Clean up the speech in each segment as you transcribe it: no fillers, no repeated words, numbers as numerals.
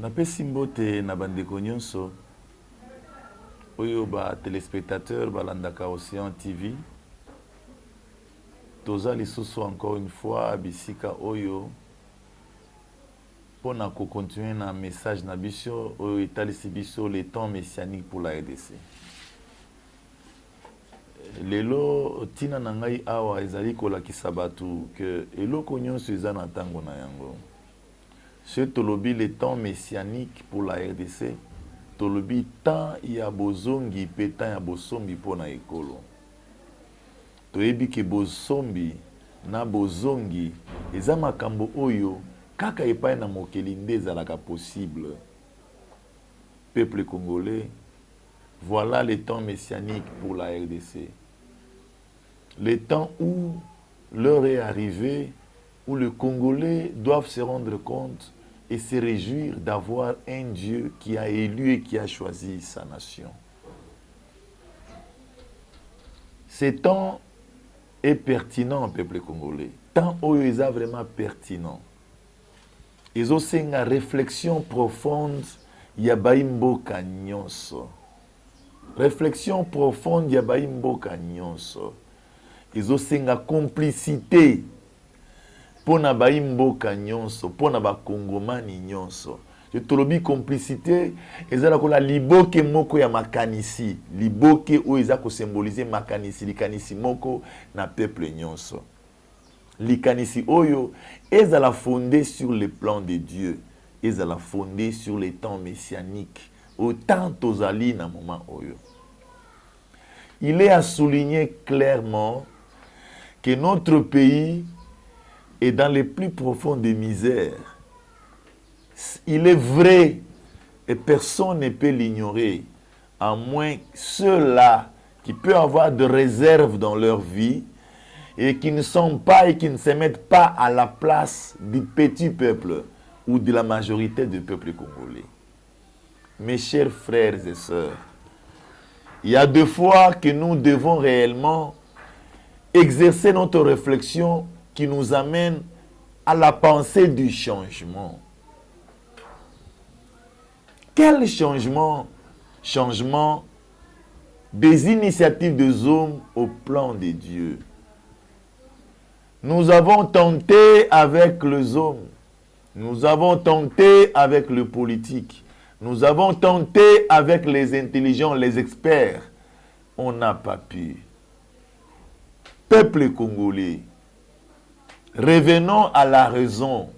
Napesi mbote na bandeko nyonso oyo ba téléspectateurs balandaka Océan TV. Toza lisusu encore une fois bisika oyo pona ko continuer na message na biso oyo etalisi biso les temps messianiques pour la RDC. Lelo tina na ngai awa ezali kolakisa batu que eloko nyonso eza na ntango na yango. Ce tolobi les temps messianiques pour la RDC, tolobi temps ya bozongi pe temps ya bosombi pona ekolo. Toyebi ke bosombi na bozongi eza makambo oyo kaka epai na mokeli nde ezalaka possible. Peuple congolais, voilà les temps messianiques pour la RDC. Les temps où l'heure est arrivée, où les Congolais doivent se rendre compte et se réjouir d'avoir un Dieu qui a élu et qui a choisi sa nation. Ce temps est pertinent, peuple congolais. Temps où il est vraiment pertinent. Ils ont une réflexion profonde, yabaimbo kanyonso. Réflexion profonde, yabaimbo kanyonso. Ils ont une complicité. Pona baimboka nyonso, pona ba kongomani nyonso. Je tolobi complicité, ezala ko la liboke moko ya makanisi, liboke o eza ko symboliser makanisi, likanisi moko na peuple nyonso. Likanisi oyo ezala fondé sur le plan de Dieu, ezala fondé sur les temps messianiques, autant tozali na moment oyo. Il est à souligner clairement que notre pays et dans les plus profonds des misères. Il est vrai, et personne ne peut l'ignorer, à moins ceux-là qui peuvent avoir de réserves dans leur vie et qui ne sont pas et qui ne se mettent pas à la place du petit peuple ou de la majorité du peuple congolais. Mes chers frères et sœurs, il y a deux fois que nous devons réellement exercer notre réflexion qui nous amène à la pensée du changement. Quel changement? Changement des initiatives des hommes au plan de Dieu. Nous avons tenté avec les hommes, nous avons tenté avec le politique, nous avons tenté avec les intelligents, les experts. On n'a pas pu. Peuple congolais, revenons à la raison.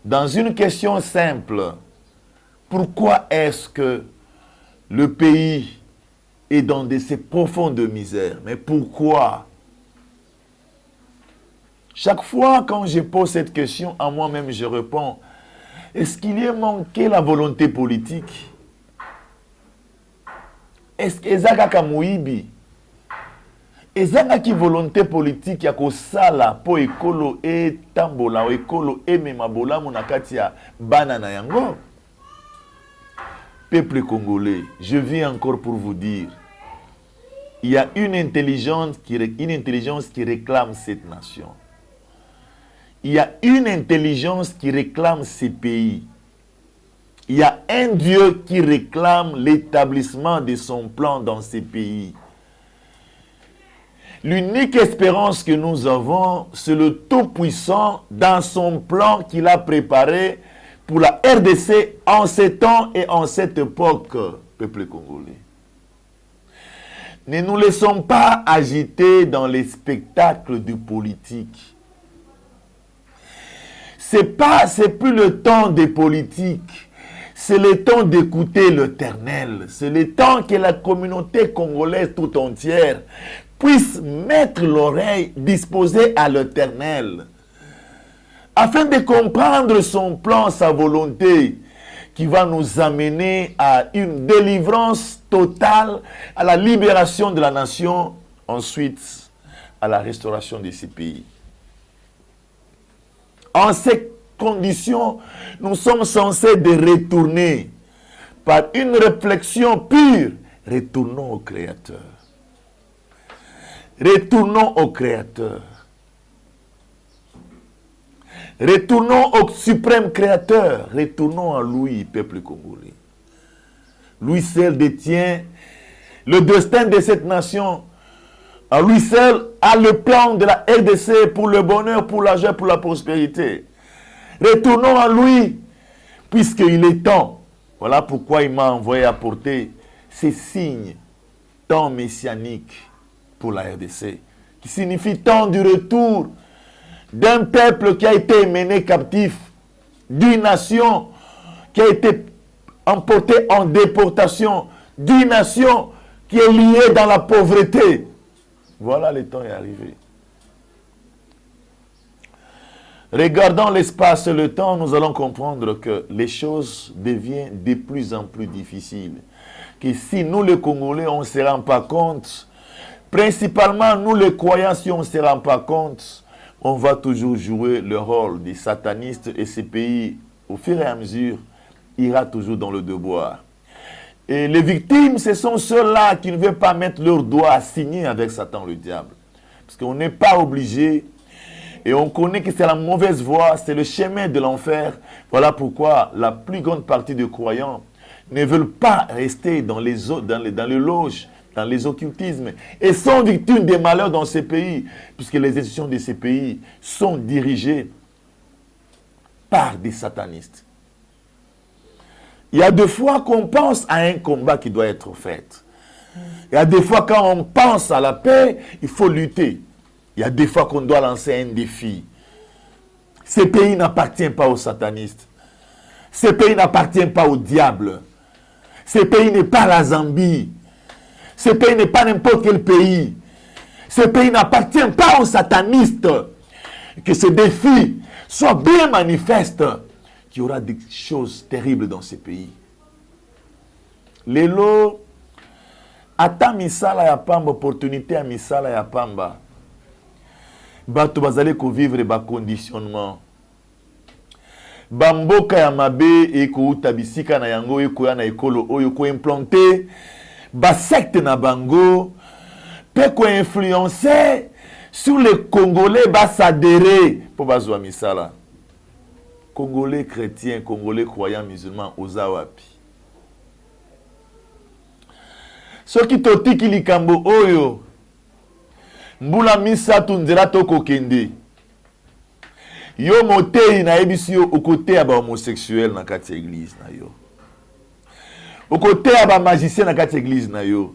Dans une question simple, pourquoi est-ce que le pays est dans ces profondes misères? Mais pourquoi? Chaque fois quand je pose cette question à moi-même, je réponds, est-ce qu'il y a manqué la volonté politique? Est-ce que Ezaka Mouibi? Ezangaki volonté politique ya kosala po ekolo e tambola o ekolo e memabola monakati ya bana na yango. Peuple congolais, je viens encore pour vous dire, il y a une intelligence qui réclame cette nation. Il y a une intelligence qui réclame ces pays. Il y a un Dieu qui réclame l'établissement de son plan dans ces pays. L'unique espérance que nous avons, c'est le Tout-Puissant dans son plan qu'il a préparé pour la RDC en ces temps et en cette époque, peuple congolais. Ne nous laissons pas agiter dans les spectacles du politique. C'est plus le temps des politiques, c'est le temps d'écouter l'Éternel, c'est le temps que la communauté congolaise tout entière puisse mettre l'oreille disposée à l'Éternel, afin de comprendre son plan, sa volonté, qui va nous amener à une délivrance totale, à la libération de la nation, ensuite à la restauration de ces pays. En ces conditions, nous sommes censés de retourner par une réflexion pure, retournons au Créateur. Retournons au Créateur. Retournons au suprême créateur. Retournons à lui, peuple congolais. Lui seul détient le destin de cette nation. À lui seul a le plan de la RDC pour le bonheur, pour la joie, pour la prospérité. Retournons à lui, puisqu'il est temps. Voilà pourquoi il m'a envoyé apporter ces signes, temps messianiques pour la RDC, qui signifie temps du retour d'un peuple qui a été mené captif, d'une nation qui a été emportée en déportation, d'une nation qui est liée dans la pauvreté. Voilà, le temps est arrivé. Regardant l'espace et le temps, nous allons comprendre que les choses deviennent de plus en plus difficiles. Que si nous, les Congolais, on ne se rend pas compte, principalement nous, les croyants, si on ne se rend pas compte, on va toujours jouer le rôle des satanistes et ces pays, au fur et à mesure, ira toujours dans le devoir. Et les victimes, ce sont ceux-là qui ne veulent pas mettre leur doigt à signer avec Satan le diable. Parce qu'on n'est pas obligé. Et on connaît que c'est la mauvaise voie, c'est le chemin de l'enfer. Voilà pourquoi la plus grande partie des croyants ne veulent pas rester dans les loges, dans les occultismes. Et sont victimes des malheurs dans ces pays, puisque les institutions de ces pays sont dirigées par des satanistes. Il y a des fois qu'on pense à un combat qui doit être fait. Il y a des fois quand on pense à la paix, il faut lutter. Il y a des fois qu'on doit lancer un défi. Ce pays n'appartient pas aux satanistes. Ce pays n'appartient pas au diable. Ce pays n'est pas la Zambie. Ce pays n'est pas n'importe quel pays. Ce pays n'appartient pas aux satanistes. Que ce défi soit bien manifeste. Qu'il y aura des choses terribles dans ce pays. Lelo, ata misala ya pamba, opportunité ya misala ya pamba. Bato bazali ko vivre ba conditionnement. Bamboka ya mabe ekouta bisika na yango ekoya na ekolo oyo ko implanter ba secte na bango pe ko influencer sur les Congolais ba s'adhérer pour bazwa misala. Congolais chrétiens, Congolais croyants musulmans oza wapi. Soki totiki likambo oyo mbula misatu nzela toko kende. Yo motei na ebisi yo okote aba homosexuel na kati ya église na yo. Okote aba magicien na kati ya église na yo.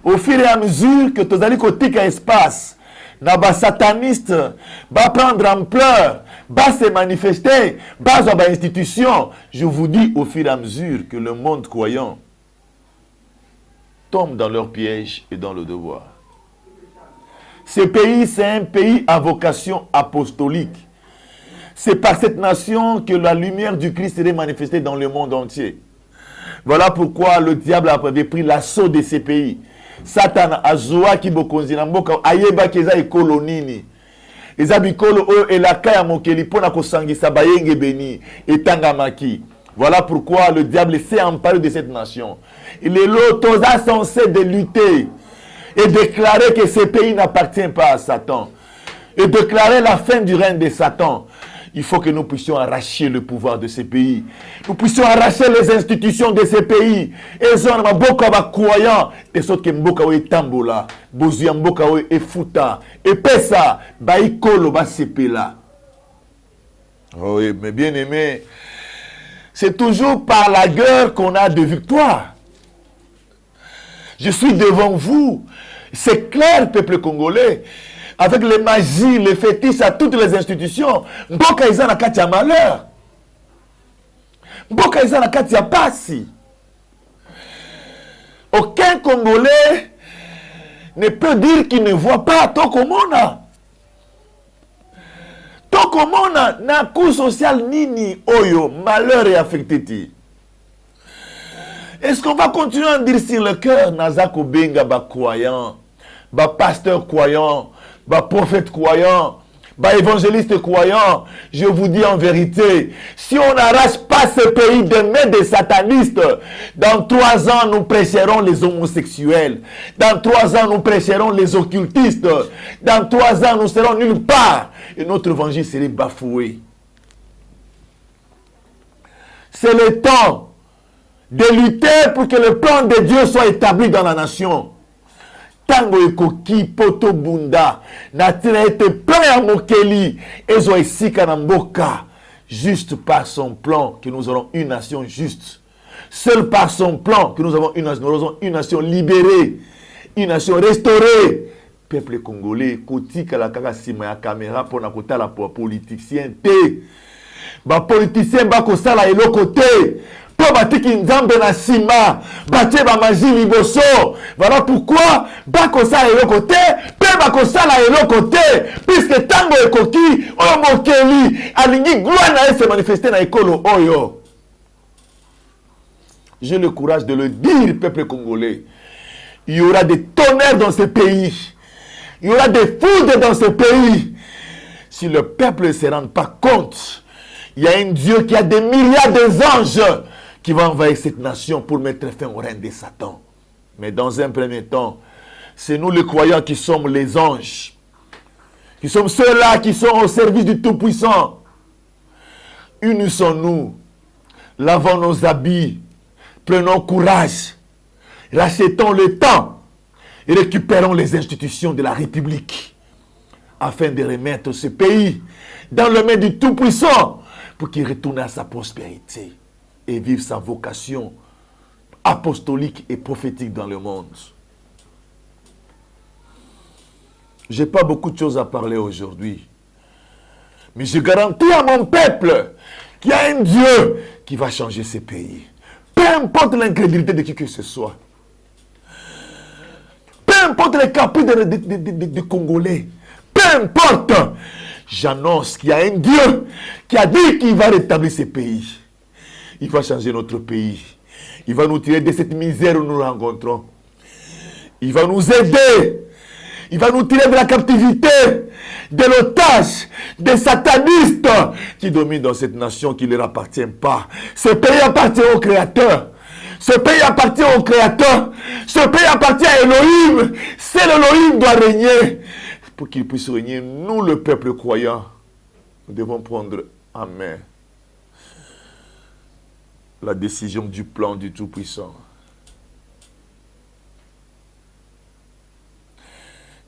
Au fur et à mesure que tozali kotika espace na ba sataniste ba prendre ampleur, ba se manifester, ba zo ba institution, je vous dis au fur et à mesure que le monde croyant tombe dans leur piège et dans le devoir. Ce pays, c'est un pays à vocation apostolique. C'est par cette nation que la lumière du Christ serait manifestée dans le monde entier. Voilà pourquoi le diable avait pris l'assaut de ces pays. Satan a zoa ki bokonzi na mboka ayeba keza ekolo nini. Eza bikolo oyo elaka ya mokeli pona kosangisa bayenge beni etanga maki. Voilà pourquoi le diable s'est emparé de cette nation. Il est l'autosa censé de lutter et déclarer que ce pays n'appartient pas à Satan. Et déclarer la fin du règne de Satan. Il faut que nous puissions arracher le pouvoir de ces pays. Nous puissions arracher les institutions de ces pays. Et ça, on a beaucoup de croyants. Et ça, que mboka we tambola, bozuya mboka we efuta, et pesa, ba ikolo ba sepela. Oui, mais bien aimé, c'est toujours par la guerre qu'on a de victoire. Je suis devant vous. C'est clair, peuple congolais. Avec les magies, les fétiches à toutes les institutions. Mboka iza na kati ya malheur. Mboka iza na kati ya pasi. Aucun Congolais ne peut dire qu'il ne voit pas Tokomona. Tokomona na coût social nini oyo malheur et affecté. Est-ce qu'on va continuer à dire sur le cœur Nazako Benga ba croyant, ba pasteur croyant, ba prophète croyant, Bah, évangélistes croyants, je vous dis en vérité, si on n'arrache pas ce pays des mains des satanistes, dans 3 ans, nous prêcherons les homosexuels. Dans 3 ans, nous prêcherons les occultistes. Dans 3 ans, nous serons nulle part. Et notre évangile serait bafoué. C'est le temps de lutter pour que le plan de Dieu soit établi dans la nation. Tango ekoki poto bunda na tina ete plan ya mokeli ezo esika na mboka, juste par son plan que nous aurons une nation juste. Seul par son plan que nous aurons une nation libérée, une nation restaurée. Peuple congolais kotika la kaka sima ya caméra pour na kotala pour politicien te. Ba politicien ba ko sala eloko te. Batiki nzambe na sima, batie ba maji liboso. Voilà pourquoi bakosa eloko te, pe bakosa la eloko te, puisque tango ekoki oyo mokeli alingi gloire na se manifester na ekolo oyo. J'ai le courage de le dire, peuple congolais. Il y aura des tonnerres dans ce pays. Il y aura des foudres dans ce pays. Si le peuple ne se rend pas compte, il y a un Dieu qui a des milliards d'anges qui va envahir cette nation pour mettre fin au règne de Satan. Mais dans un premier temps, c'est nous les croyants qui sommes les anges, qui sommes ceux-là qui sont au service du Tout-Puissant. Unissons-nous, lavons nos habits, prenons courage, rachetons le temps et récupérons les institutions de la République afin de remettre ce pays dans le main du Tout-Puissant pour qu'il retourne à sa prospérité et vivre sa vocation apostolique et prophétique dans le monde. Je n'ai pas beaucoup de choses à parler aujourd'hui. Mais je garantis à mon peuple qu'il y a un Dieu qui va changer ce pays. Peu importe l'incrédulité de qui que ce soit. Peu importe les caprices des Congolais. Peu importe. J'annonce qu'il y a un Dieu qui a dit qu'il va rétablir ce pays. Il va changer notre pays. Il va nous tirer de cette misère où nous nous rencontrons. Il va nous aider. Il va nous tirer de la captivité, de l'otage, des satanistes qui dominent dans cette nation qui ne leur appartient pas. Ce pays appartient au Créateur. Ce pays appartient au Créateur. Ce pays appartient à Elohim. C'est l'Elohim qui doit régner. Pour qu'il puisse régner, nous, le peuple croyant, nous devons prendre en main la décision du plan du Tout-Puissant.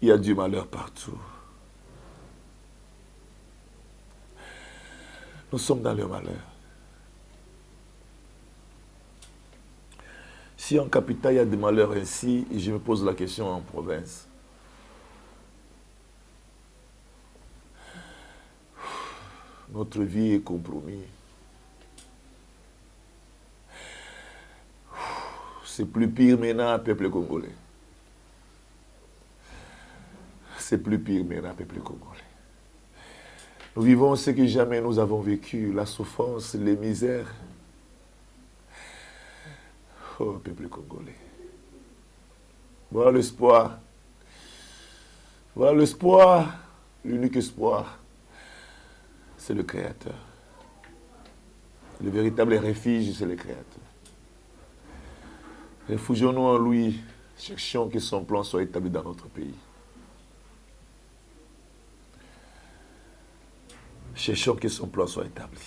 Il y a du malheur partout. Nous sommes dans le malheur. Si en capitale il y a du malheur ainsi, je me pose la question en province. Notre vie est compromise. C'est plus pire maintenant, peuple congolais. C'est plus pire maintenant, peuple congolais. Nous vivons ce que jamais nous avons vécu, la souffrance, les misères. Oh, peuple congolais. Voilà l'espoir. Voilà l'espoir, l'unique espoir. C'est le Créateur. Le véritable refuge, c'est le Créateur. Réfugions-nous en lui. Cherchons que son plan soit établi dans notre pays. Cherchons que son plan soit établi.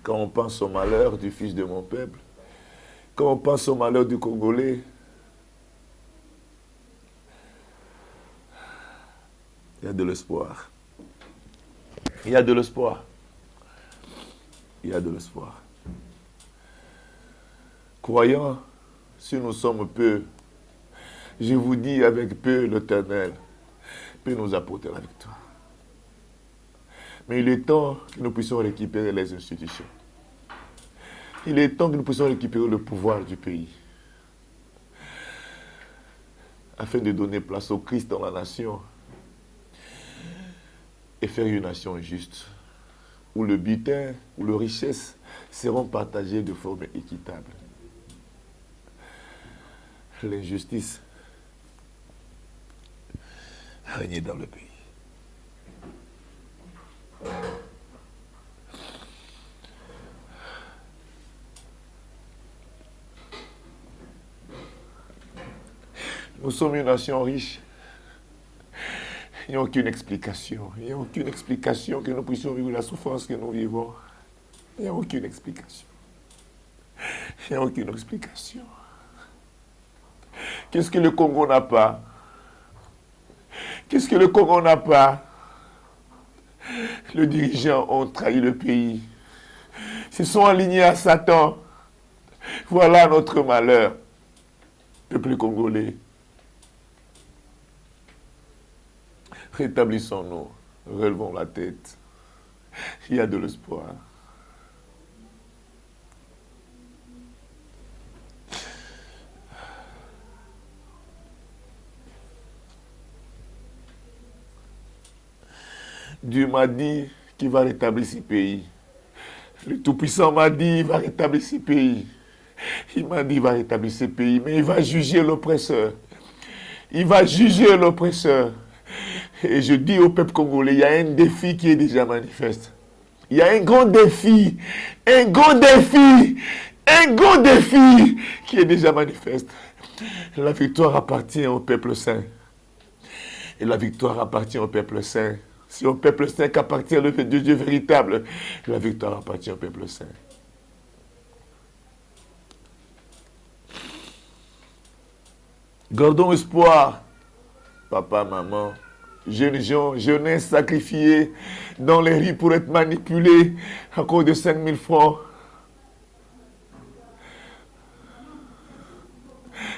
Quand on pense au malheur du fils de mon peuple, quand on pense au malheur du Congolais, il y a de l'espoir. Il y a de l'espoir. Il y a de l'espoir. Croyants, si nous sommes peu, je vous dis avec peu, l'Éternel peut nous apporter la victoire. Mais il est temps que nous puissions récupérer les institutions. Il est temps que nous puissions récupérer le pouvoir du pays. Afin de donner place au Christ dans la nation. Et faire une nation juste. Où le butin, où les richesses seront partagées de forme équitable. L'injustice régner dans le pays. Nous sommes une nation riche. Il n'y a aucune explication. Il n'y a aucune explication que nous puissions vivre la souffrance que nous vivons. Il n'y a aucune explication. Il n'y a aucune explication. Qu'est-ce que le Congo n'a pas? Qu'est-ce que le Congo n'a pas? Les dirigeants ont trahi le pays. Ils se sont alignés à Satan. Voilà notre malheur, peuple congolais. Rétablissons-nous, relevons la tête. Il y a de l'espoir. Dieu m'a dit qu'il va rétablir ce pays. Le Tout-Puissant m'a dit qu'il va rétablir ce pays. Il m'a dit qu'il va rétablir ce pays, mais il va juger l'oppresseur. Il va juger l'oppresseur. Et je dis au peuple congolais, il y a un défi qui est déjà manifeste. Il y a un grand défi, un grand défi, un grand défi qui est déjà manifeste. La victoire appartient au peuple saint. Et la victoire appartient au peuple saint. C'est au peuple saint qu'appartient le Dieu véritable. La victoire appartient au peuple saint. Gardons espoir, papa, maman, jeunes gens, jeunesse sacrifiée dans les rues pour être manipulés à cause de 5 000 francs.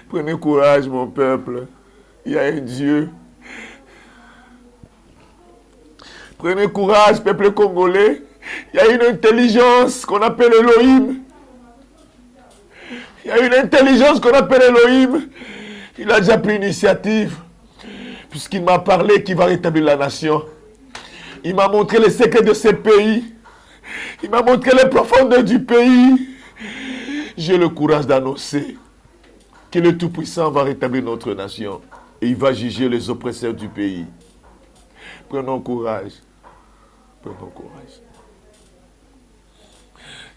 Prenez courage, mon peuple. Il y a un Dieu. Prenez courage, peuple congolais. Il y a une intelligence qu'on appelle Elohim. Il y a une intelligence qu'on appelle Elohim. Il a déjà pris l'initiative. Puisqu'il m'a parlé qu'il va rétablir la nation. Il m'a montré les secrets de ce pays. Il m'a montré les profondeurs du pays. J'ai le courage d'annoncer que le Tout-Puissant va rétablir notre nation. Et il va juger les oppresseurs du pays. Prenons courage. Prenons courage.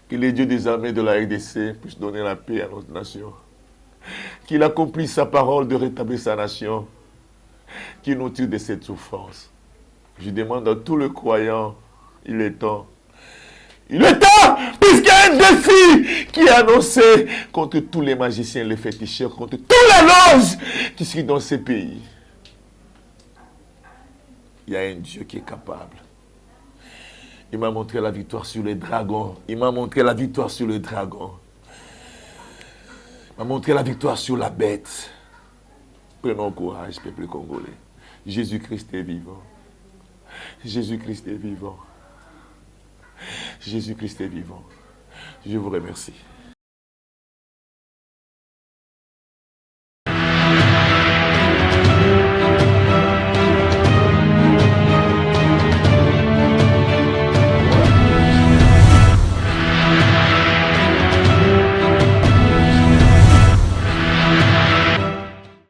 Que les dieux des armées de la RDC puissent donner la paix à notre nation. Qu'il accomplisse sa parole de rétablir sa nation. Qu'il nous tire de cette souffrance. Je demande à tous les croyants, il est temps. Il est temps, puisqu'il y a un défi qui est annoncé contre tous les magiciens, les féticheurs, contre tous les loges qui sont dans ces pays. Il y a un Dieu qui est capable. Il m'a montré la victoire sur les dragons. Il m'a montré la victoire sur le dragon. Il m'a montré la victoire sur la bête. Prenons courage, peuple congolais. Jésus-Christ est vivant. Jésus-Christ est vivant. Jésus-Christ est vivant. Je vous remercie.